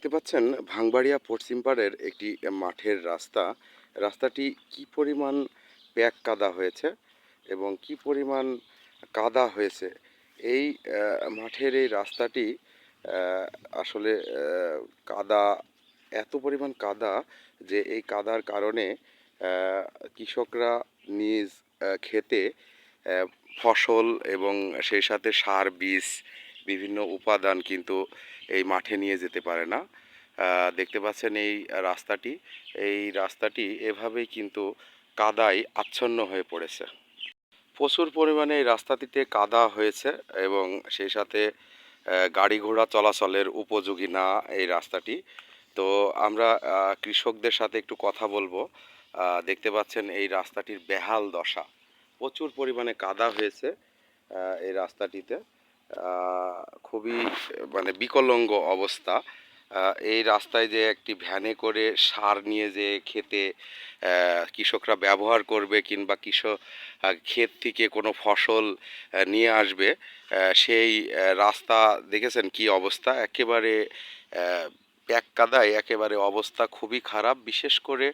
দেখতে পাচ্ছেন ভাঙবাড়িয়া পশ্চিম পাড়ের একটি মাঠের রাস্তা। রাস্তাটি কি পরিমাণ প্যাক কাদা হয়েছে এবং কি পরিমাণ কাদা হয়েছে এই মাঠের এই রাস্তাটি আসলে কাদা, এত পরিমাণ কাদা যে এই কাদার কারণে কৃষকরা নিজ ক্ষেতে আহ, ফসল এবং সেই সাথে সার বীজ বিভিন্ন উপাদান কিন্তু এই মাঠে নিয়ে যেতে পারে না। দেখতে পাচ্ছেন এই রাস্তাটি এভাবেই কিন্তু কাদায় আচ্ছন্ন হয়ে পড়েছে। প্রচুর পরিমাণে এই রাস্তাটিতে কাদা হয়েছে এবং সেই সাথে গাড়ি ঘোড়া চলাচলের উপযোগী না এই রাস্তাটি। তো আমরা কৃষকদের সাথে একটু কথা বলবো। দেখতে পাচ্ছেন এই রাস্তাটির বেহাল দশা, প্রচুর পরিমাণে কাদা হয়েছে এই রাস্তাটিতে। খুবই মানে বিকলাঙ্গ অবস্থা। এই রাস্তায় যে একটি ভ্যানে করে সার নিয়ে যে খেতে কৃষকরা ব্যবহার করবে কিংবা ক্ষেত থেকে কোনো ফসল নিয়ে আসবে, সেই রাস্তা দেখেছেন কি অবস্থা, একেবারে প্যাক কাদায় একেবারে অবস্থা খুবই খারাপ। বিশেষ করে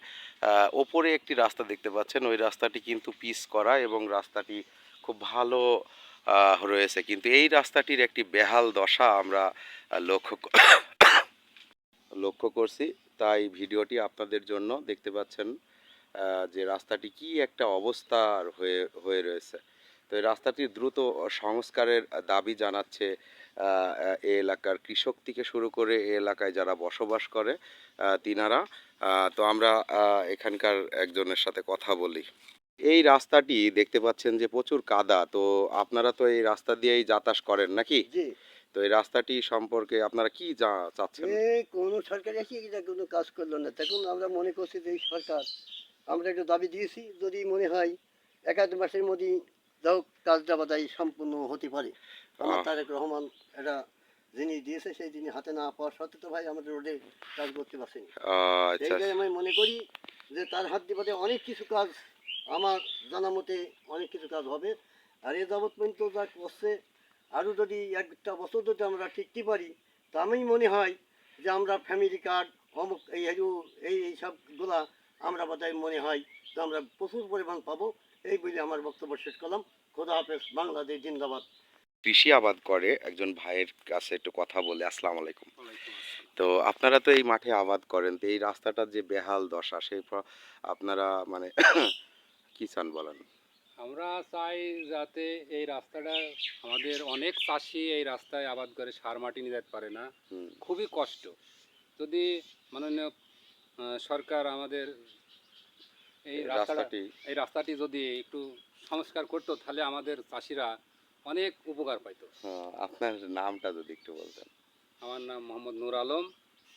ওপরে একটি রাস্তা দেখতে পাচ্ছেন, ওই রাস্তাটি কিন্তু পিচ করা এবং রাস্তাটি খুব ভালো রয়েছে, কিন্তু এই রাস্তাটির একটি বেহাল দশা আমরা লক্ষ্য লক্ষ্য করছি। তাই ভিডিওটি আপনাদের জন্য দেখতে পাচ্ছেন যে রাস্তাটি কি একটা অবস্থার হয়ে হয়ে রয়েছে। তো এই রাস্তাটির দ্রুত সংস্কারের দাবি জানাচ্ছে এ এলাকার কৃষক থেকে শুরু করে এ এলাকায় যারা বসবাস করে তিনারা। তো আমরা এখানকার একজনের সাথে কথা বলি। এই রাস্তাটি দেখতে পাচ্ছেন যে প্রচুর কাদা, তো আপনারা তো এই রাস্তা দিয়েই যাতায়াত করেন নাকি? জি। তো এই রাস্তাটি সম্পর্কে আপনারা কি চাচ্ছেন? কোনো সরকার এসে এটা কোনো কাজ করলো না। তখন আমরা মনে করছি যে এই সরকার, আমরা একটা দাবি দিয়েছি, যদি মনে হয় ১-১ মাসের মধ্যেই যাও কাজটা বোধহয় সম্পূর্ণ হতে পারে। আমার আহ, তারেক রহমান একটা জিনিস দিয়েছে, সেই জিনিস হাতে না পাওয়ার সত্ত্বেও তো ভাই আমাদের রোডে কাজ করতে পারছেন। আচ্ছা। এইটাই আমি মনে করি যে তার হাত দিয়ে বোধহয় অনেক কিছু কাজ, আমার জানা মতে অনেক কিছু কাজ হবে। আর এ যাবৎ পর্যন্ত যা করছে, আরও যদি একটা বছর যদি আমরা টিকতে পারি, তা আমি মনে হয় যে আমরা ফ্যামিলি কার্ড অমুক এই সবগুলা আমরা বোধহয় মনে হয় যে আমরা প্রচুর পরিমাণ পাবো। এই বলে আমার বক্তব্য শেষ করলাম। খোদা হাফেজ, বাংলাদেশ জিন্দাবাদ। কৃষি আবাদ করে একজন ভাইয়ের কাছে একটু কথা বলে। আসসালামু আলাইকুম। তো আপনারা তো এই মাঠে আবাদ করেন, তো এই রাস্তাটার যে বেহাল দশা আপনারা মানে কি চান বলেন? আমরা চাই যাতে এই রাস্তাটা, আমাদের অনেক চাষি এই রাস্তায় আবাদ করে সার মাটি নিয়ে যেতে পারে না, হুম। খুবই কষ্ট। যদি মাননীয় সরকার আমাদের রাস্তাটি এই রাস্তাটি যদি একটু সংস্কার করতো, তাহলে আমাদের চাষিরা অনেক উপকার পাইতো। আপনার নামটা যদি একটু বলতেন। আমার নাম মোহাম্মদ নূর আলম।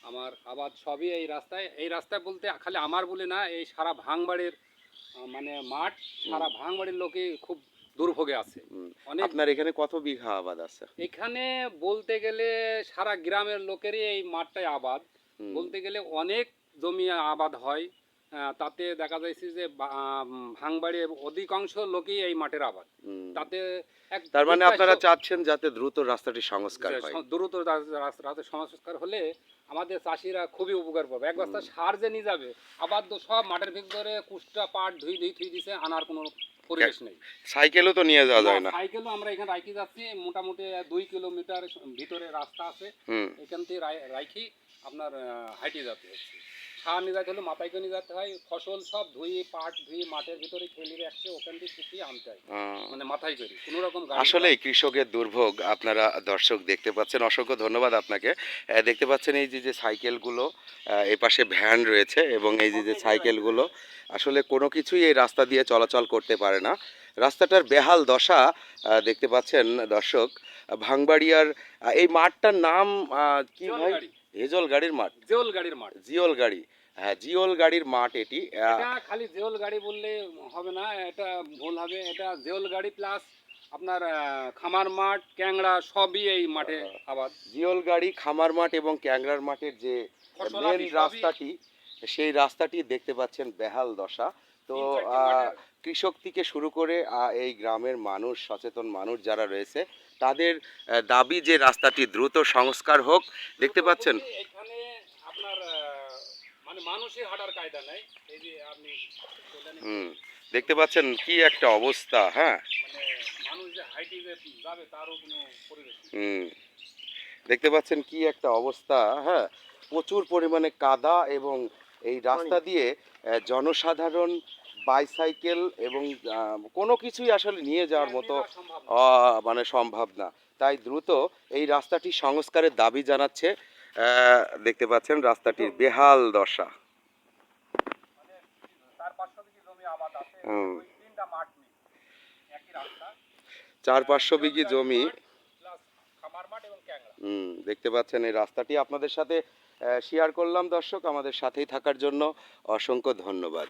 আমার আবাদ সবই এই রাস্তায় বলতে খালি আমার বলে না, এই সারা ভাঙবাড়ির মানে মাঠ, সারা ভাঙবাড়ির লোকই খুব দুর্ভোগে আছে। অনেক আপনার এখানে কত বিঘা আবাদ আছে? এখানে বলতে গেলে সারা গ্রামের লোকেরই এই মাঠটাই আবাদ। বলতে গেলে অনেক জমি আবাদ হয়। তাতে দেখা যাচ্ছে যে ভাঙবাড়ির অধিকাংশ লোকই এই মাঠের আবাদ। তাতে তার মানে আপনারা চাচ্ছেন যাতে দ্রুত রাস্তাটি সংস্কার হয়। দ্রুত রাস্তার সংস্কার হলে আমাদের চাষিরা খুবই উপকার পাবে। এক বস্তা সার যে নিয়ে যাবে, আবাদ তো সব মাঠের ভিতরে কুষ্টা পাট ধুই দিছে, আনার কোনো পরিবেশ নেই। সাইকেলও তো নিয়ে যাওয়া যায় না। সাইকেলও আমরা এখানে রাখি যাচ্ছি, মোটামুটি 2 কিলোমিটার ভিতরে রাস্তা আছে, এখান থেকে রাখি আপনার হাইটে যেতে হচ্ছে। সার নিয়ে যেতে হলে মাথায় করে নিয়ে যেতে হয়, ফসল সব পাট ধুয়ে মাঠের ভিতরে ফেলে রাখছে, ওখান থেকে শুকিয়ে আনতে হয়, মানে মাথায় করে কোনো রকম। আসলে কৃষকের দুর্ভোগ আপনারা দর্শক দেখতে পাচ্ছেন। অসংখ্য ধন্যবাদ আপনাকে। দেখতে পাচ্ছেন এই যে সাইকেলগুলো, এপাশে ভ্যান রয়েছে এবং এই যে সাইকেলগুলো আসলে কোনো কিছুই এই রাস্তা দিয়ে চলাচল করতে পারে না। রাস্তাটার বেহাল দশা দেখতে পাচ্ছেন দর্শক। ভাঙবাড়িয়ার এই মাঠটার নাম কি ভাই? হেজল গাড়ির মাঠ, জিওল গাড়ির মাঠ, জিওল গাড়ি। হ্যাঁ, জিওল গাড়ির মাঠ এটি। এটা খালি জিওল গাড়ি বললে হবে না, এটা ভুল হবে। এটা জিওল গাড়ি প্লাস আপনার খামার মাঠ, ক্যাংড়া সবই এই মাঠে আবাদ। জিওল গাড়ি, খামার মাঠ এবং ক্যাংরার মাঠের যে মেন রাস্তাটি, সেই রাস্তাটি দেখতে পাচ্ছেন বেহাল দশা। তো কৃষক থেকে শুরু করে এই গ্রামের মানুষ, সচেতন মানুষ যারা রয়েছে, তাদের দাবি যে রাস্তাটি দ্রুত সংস্কার হোক। দেখতে পাচ্ছেন এখানে মানে মানুষের হাঁটার কায়দা নাই। এই যে আপনি বললেন হুম, দেখতে পাচ্ছেন কি একটা অবস্থা, হ্যাঁ। মানে মানুষ যে হাইটে যে যাবে তারও কোনো পরিবেশ নেই। হুম, দেখতে পাচ্ছেন কি একটা অবস্থা, হ্যাঁ। প্রচুর পরিমাণে কাদা এবং এই রাস্তা দিয়ে জনসাধারণ বাইসাইকেল এবং কোনো কিছুই আসলে নিয়ে যাওয়ার মতো নেওয়া সম্ভব না। মানে সম্ভব না। তাই দ্রুত এই রাস্তাটি সংস্কারের দাবি জানাচ্ছে। দেখতে পাচ্ছেন রাস্তাটির বেহাল দশা। মানে 4-500 বিঘি জমি আবাদ আছে, হুম, 2-3টা মাঠ নেই, একই রাস্তা। 400-500 বিঘি জমি। প্লাস খামার মাঠ এবং ক্যাংড়া। দেখতে পাচ্ছেন এই রাস্তাটি আপনাদের সাথে শেয়ার করলাম দর্শক। আমাদের সাথেই থাকার জন্য অসংখ্য ধন্যবাদ।